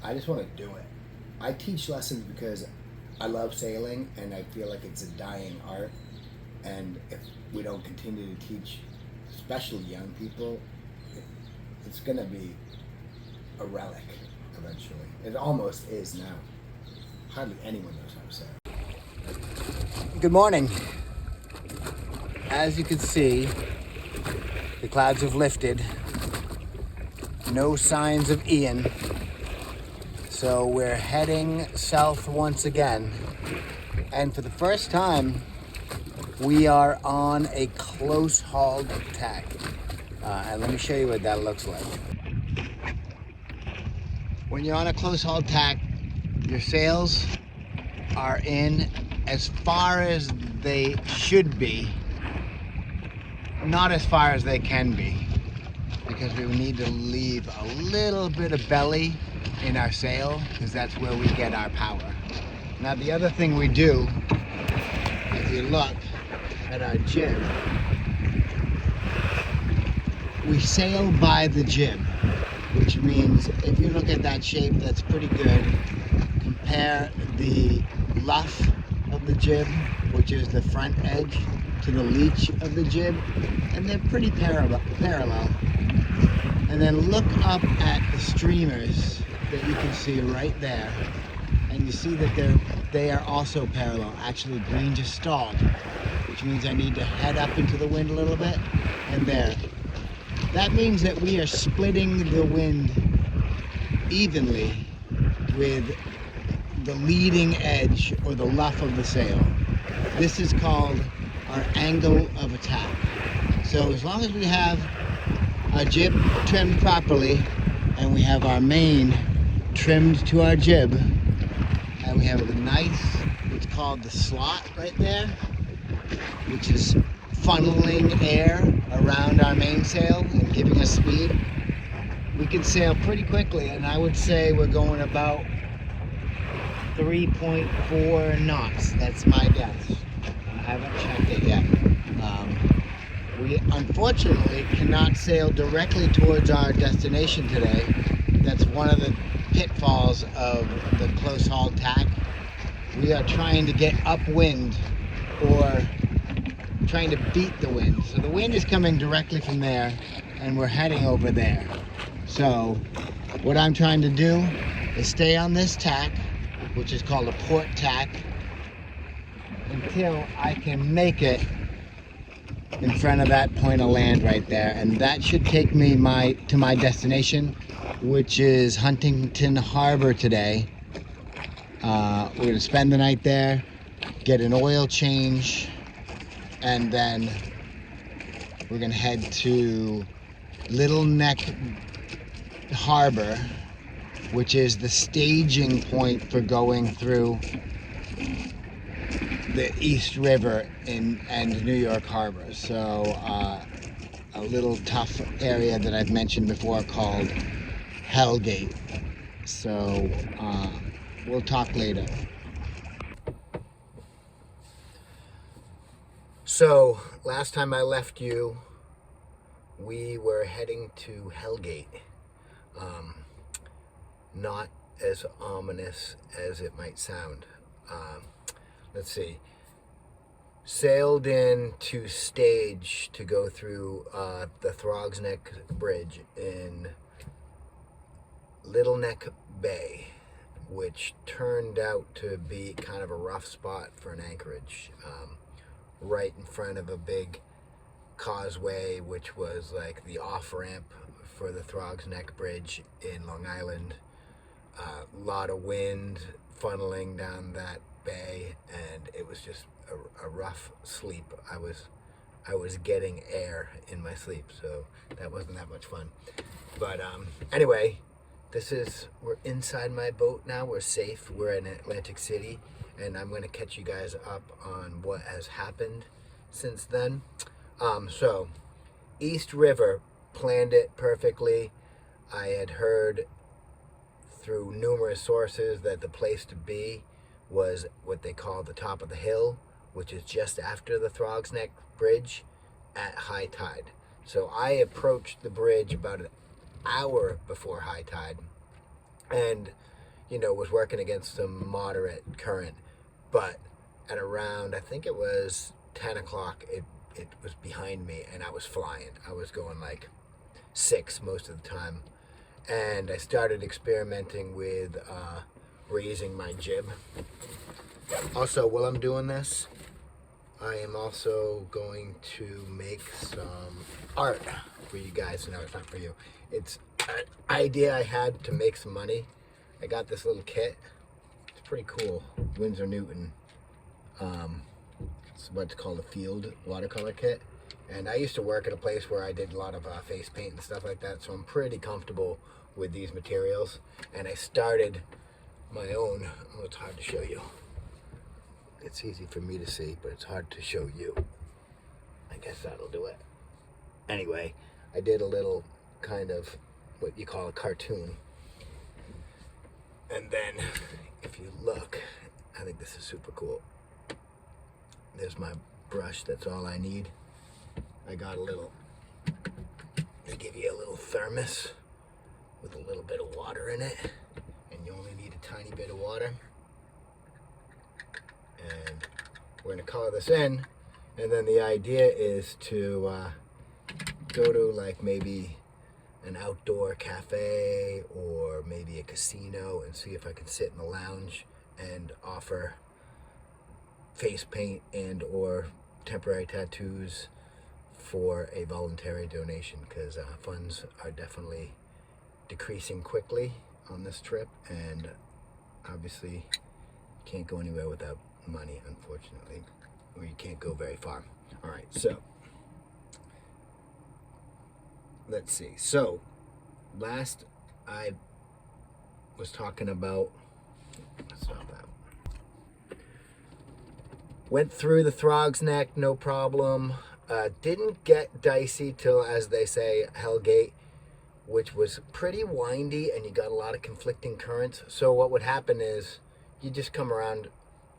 I just want to do it. I teach lessons because I love sailing and I feel like it's a dying art. And if we don't continue to teach, especially young people, it's going to be a relic eventually. It almost is now. Hardly anyone knows how to sail. Good morning. As you can see, the clouds have lifted. No signs of Ian. So we're heading south once again. And for the first time, we are on a close-hauled tack. And let me show you what that looks like. When you're on a close-hauled tack, your sails are in as far as they should be, not as far as they can be, because we need to leave a little bit of belly in our sail, because that's where we get our power. Now the other thing we do, if you look at our jib, we sail by the jib, which means if you look at that shape, that's pretty good. Compare the luff of the jib, which is the front edge, to the leech of the jib, and they're pretty parallel. And then look up at the streamers that you can see right there, and you see that they are also parallel. Actually, green just stalled, which means I need to head up into the wind a little bit, and there. That means that we are splitting the wind evenly with the leading edge or the luff of the sail. This is called our angle of attack. So as long as we have our jib trimmed properly and we have our main trimmed to our jib and we have a nice, what's called the slot right there, which is funneling air around our mainsail and giving us speed, we can sail pretty quickly. And I would say we're going about 3.4 knots. That's my guess. I haven't checked it yet. We unfortunately cannot sail directly towards our destination today. That's one of the pitfalls of the close haul tack. We are trying to get upwind or trying to beat the wind. So the wind is coming directly from there and we're heading over there. So what I'm trying to do is stay on this tack, which is called a port tack, until I can make it in front of that point of land right there. And that should take me to my destination, which is Huntington Harbor today. We're gonna spend the night there, get an oil change, and then we're gonna head to Little Neck Harbor, which is the staging point for going through the East River and New York Harbor. So a little tough area that I've mentioned before called Hellgate. So we'll talk later. So last time I left you, we were heading to Hellgate. Not as ominous as it might sound. Let's see. Sailed in to stage to go through the Throgs Neck Bridge in Little Neck Bay, which turned out to be kind of a rough spot for an anchorage. Right in front of a big causeway, which was like the off-ramp for the Throgs Neck Bridge in Long Island. A lot of wind funneling down that bay, and it was just a rough sleep. I was getting air in my sleep, so that wasn't that much fun. But anyway, we're inside my boat now. We're safe. We're in Atlantic City, and I'm going to catch you guys up on what has happened since then. So East River, planned it perfectly. I had heard through numerous sources that the place to be was what they call the top of the hill, which is just after the Throgs Neck Bridge at high tide. So I approached the bridge about an hour before high tide, and was working against some moderate current, but at around, I think it was 10 o'clock, it was behind me, and I was flying. I was going like 6 most of the time, and I started experimenting with raising my jib. Also, while I'm doing this, I am also going to make some art for you guys. No, it's not for you. It's an idea I had to make some money. I got this little kit. It's pretty cool. Winsor Newton. It's what's called a field watercolor kit. And I used to work at a place where I did a lot of face paint and stuff like that, so I'm pretty comfortable with these materials. And I started my own. Oh, it's hard to show you. It's easy for me to see, but it's hard to show you. I guess that'll do it. Anyway, I did a little kind of what you call a cartoon. And then, if you look, I think this is super cool. There's my brush, that's all I need. I got a little, they give you a little thermos with a little bit of water in it, and you only need a tiny bit of water. And we're gonna color this in, and then the idea is to go to like maybe an outdoor cafe or maybe a casino and see if I can sit in the lounge and offer face paint and or temporary tattoos for a voluntary donation, because funds are definitely decreasing quickly on this trip, and obviously can't go anywhere without money, unfortunately, or you can't go very far. All right, so let's see. So last I was talking about, let's stop that. Went through the Throg's Neck, no problem. Didn't get dicey till, as they say, Hellgate, which was pretty windy and you got a lot of conflicting currents. So what would happen is you just come around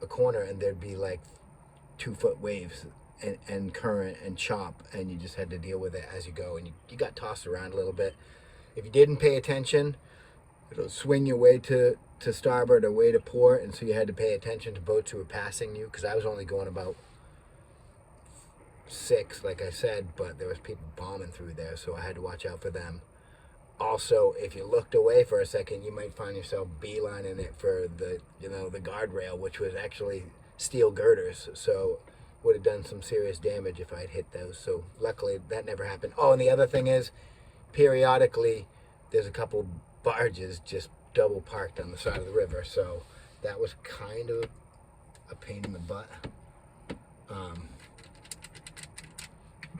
a corner and there'd be like 2-foot waves and current and chop, and you just had to deal with it as you go, and you got tossed around a little bit. If you didn't pay attention, it'll swing your way to starboard or way to port, and so you had to pay attention to boats who were passing you, because I was only going about 6, like I said, but there was people bombing through there, so I had to watch out for them. Also, if you looked away for a second, you might find yourself beelining it for the guardrail, which was actually steel girders, so would have done some serious damage if I'd hit those. So luckily that never happened. Oh, and the other thing is, periodically there's a couple barges just double parked on the side of the river, so that was kind of a pain in the butt.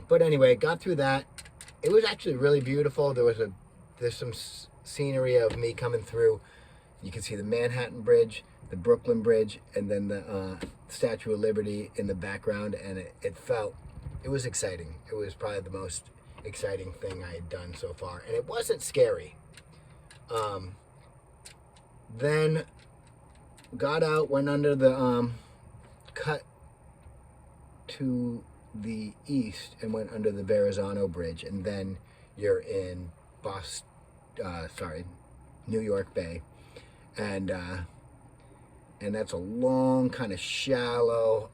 But anyway, got through that. It was actually really beautiful. There's some scenery of me coming through. You can see the Manhattan Bridge, the Brooklyn Bridge, and then the Statue of Liberty in the background, and it was exciting. It was probably the most exciting thing I had done so far, and it wasn't scary. Then got out, went under the cut to the east and went under the Verrazano Bridge, and then you're in New York Bay, and that's a long kind of shallow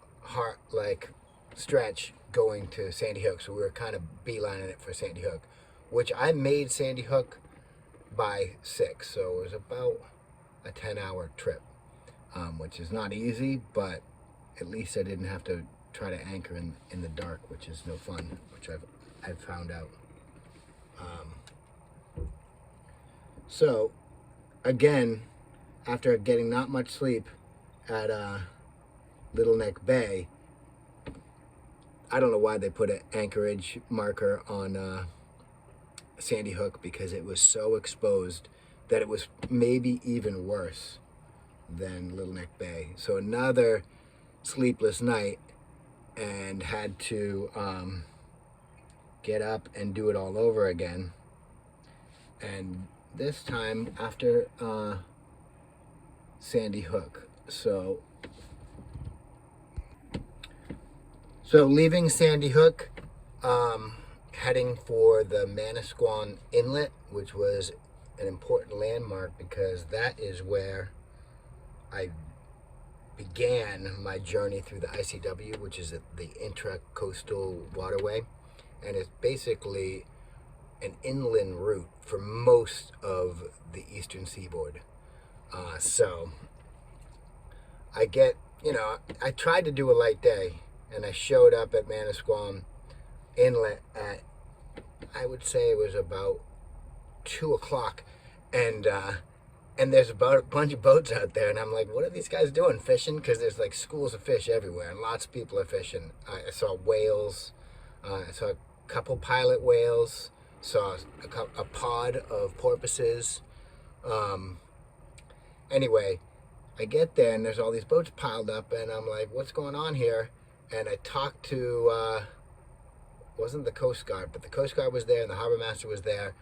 stretch going to Sandy Hook. So we were kind of beelining it for Sandy Hook, which I made Sandy Hook by 6, so it was about a 10-hour trip, which is not easy, but at least I didn't have to try to anchor in the dark, which is no fun, which I've found out. So again, after getting not much sleep at Little Neck Bay, I don't know why they put an anchorage marker on Sandy Hook, because it was so exposed that it was maybe even worse than Little Neck Bay. So another sleepless night, and had to get up and do it all over again. And this time after Sandy Hook. So leaving Sandy Hook, heading for the Manasquan Inlet, which was an important landmark because that is where I began my journey through the ICW, which is the Intracoastal Waterway, and it's basically an inland route for most of the eastern seaboard. So I get, I tried to do a light day, and I showed up at Manasquam Inlet at, I would say it was about 2 o'clock, and there's about a bunch of boats out there, and I'm like, what are these guys doing, fishing? Because there's like schools of fish everywhere, and lots of people are fishing. I saw whales, I saw a couple pilot whales, saw a pod of porpoises. Anyway, I get there, and there's all these boats piled up, and I'm like, what's going on here? And I talked to, wasn't the Coast Guard, but the Coast Guard was there, and the harbor master was there.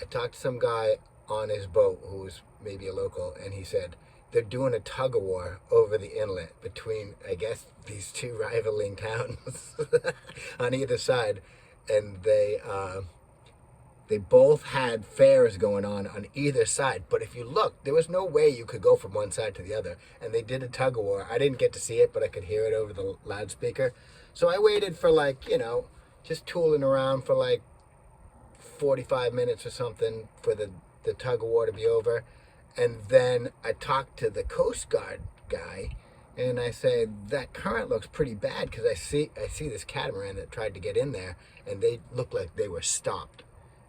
I talked to some guy on his boat who was maybe a local, and he said they're doing a tug of war over the inlet between, I guess, these two rivaling towns on either side, and they both had fairs going on either side. But if you look, there was no way you could go from one side to the other, and they did a tug of war. I didn't get to see it, but I could hear it over the loudspeaker. So I waited for just tooling around for 45 minutes or something for the tug of war to be over. And then I talked to the Coast Guard guy, and I said, that current looks pretty bad, because I see this catamaran that tried to get in there, and they looked like they were stopped,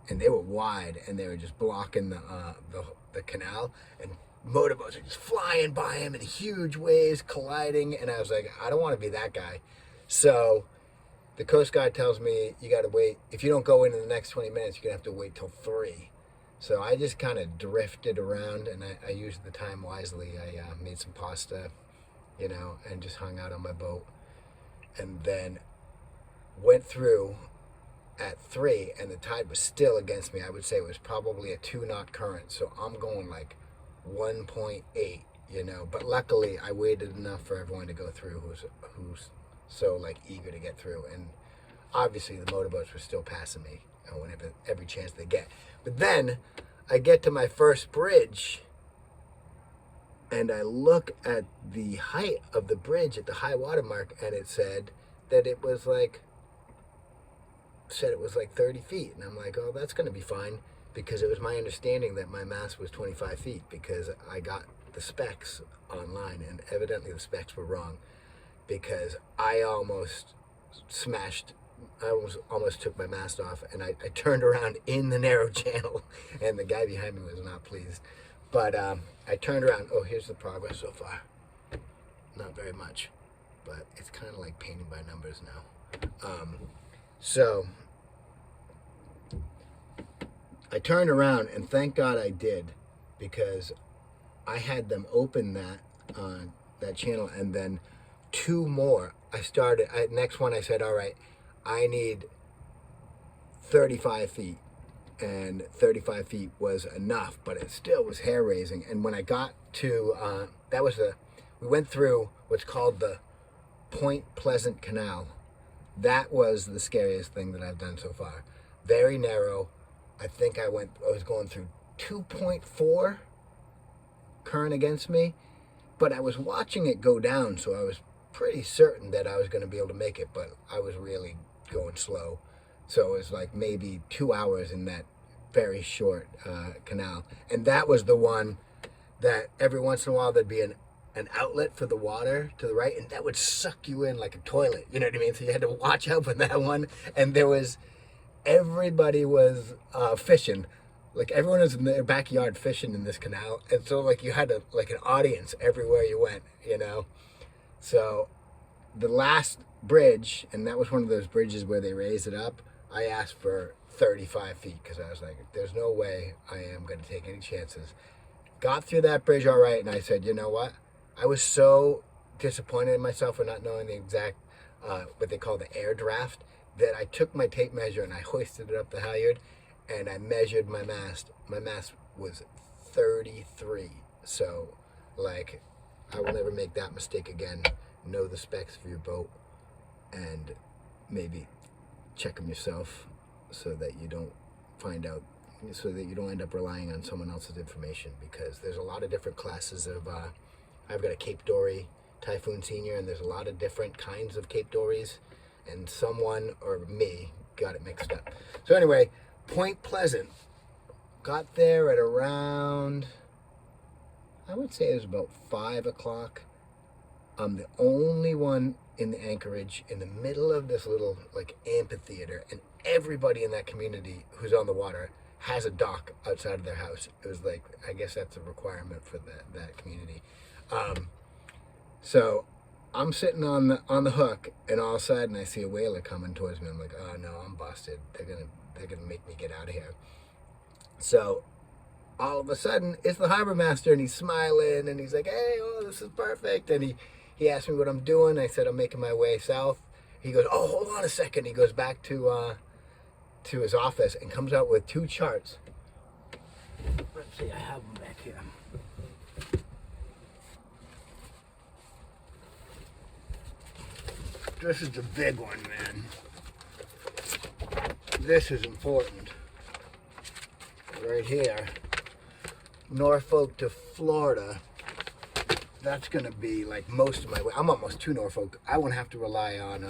and they were wide, and they were just blocking the canal, and motorboats are just flying by him, and huge waves colliding, and I was like, I don't want to be that guy. So the Coast Guard tells me, you got to wait. If you don't go in the next 20 minutes, you're going to have to wait till 3. So I just kind of drifted around, and I used the time wisely. I made some pasta, and just hung out on my boat. And then went through at 3, and the tide was still against me. I would say it was probably a 2-knot current. So I'm going 1.8, But luckily, I waited enough for everyone to go through who's so eager to get through. And obviously the motorboats were still passing me every chance they get. But then I get to my first bridge, and I look at the height of the bridge at the high water mark, and it said that it was 30 feet. And I'm like, oh, that's going to be fine, because it was my understanding that my mast was 25 feet, because I got the specs online, and evidently the specs were wrong, because I almost took my mast off, and I turned around in the narrow channel, and the guy behind me was not pleased. But I turned around. Oh, here's the progress so far. Not very much, but it's kind of like painting by numbers now. So I turned around, and thank God I did, because I had them open that channel, and then 2 more. Next one I said, all right, I need 35 feet, and 35 feet was enough, but it still was hair raising. And when I got to, we went through what's called the Point Pleasant Canal. That was the scariest thing that I've done so far. Very narrow. I think I was going through 2.4 current against me, but I was watching it go down, so I was pretty certain that I was going to be able to make it, but I was really going slow. So it was maybe 2 hours in that very short canal. And that was the one that every once in a while there'd be an outlet for the water to the right, and that would suck you in like a toilet, you know what I mean? So you had to watch out for that one. And everybody was fishing. Everyone was in their backyard fishing in this canal, and so you had an audience everywhere you went, So the last bridge, and that was one of those bridges where they raised it up, I asked for 35 feet, because I was like, there's no way I am going to take any chances. Got through that bridge all right, and I said, you know what? I was so disappointed in myself for not knowing the exact, what they call the air draft, that I took my tape measure and I hoisted it up the halyard, and I measured my mast. My mast was 33. So, I will never make that mistake again. Know the specs for your boat, and maybe check them yourself, so that you don't find out so that you don't end up relying on someone else's information, because there's a lot of different classes of, I've got a Cape Dory Typhoon Senior, and there's a lot of different kinds of Cape Dories, and someone, or me, got it mixed up. So anyway, Point Pleasant, got there at around, I would say it was about 5 o'clock. I'm the only one in the anchorage in the middle of this little like amphitheater, and everybody in that community who's on the water has a dock outside of their house. It was like, I guess that's a requirement for that community. So I'm sitting on the hook, and all of a sudden I see a whaler coming towards me. I'm like, oh no, I'm busted. They're gonna make me get out of here. So all of a sudden it's the harbor master, and he's smiling, and he's like, hey, oh, this is perfect. And he asked me what I'm doing. I said I'm making my way south. He goes, oh, hold on a second. He goes back to his office and comes out with 2 charts. Let's see, I have them back here. This is the big one, man. This is important. Right here, Norfolk to Florida. That's gonna be like most of my way. I'm almost to Norfolk. I won't have to rely on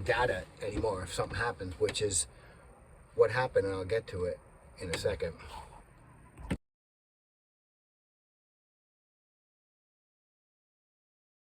data anymore if something happens, which is what happened, and I'll get to it in a second.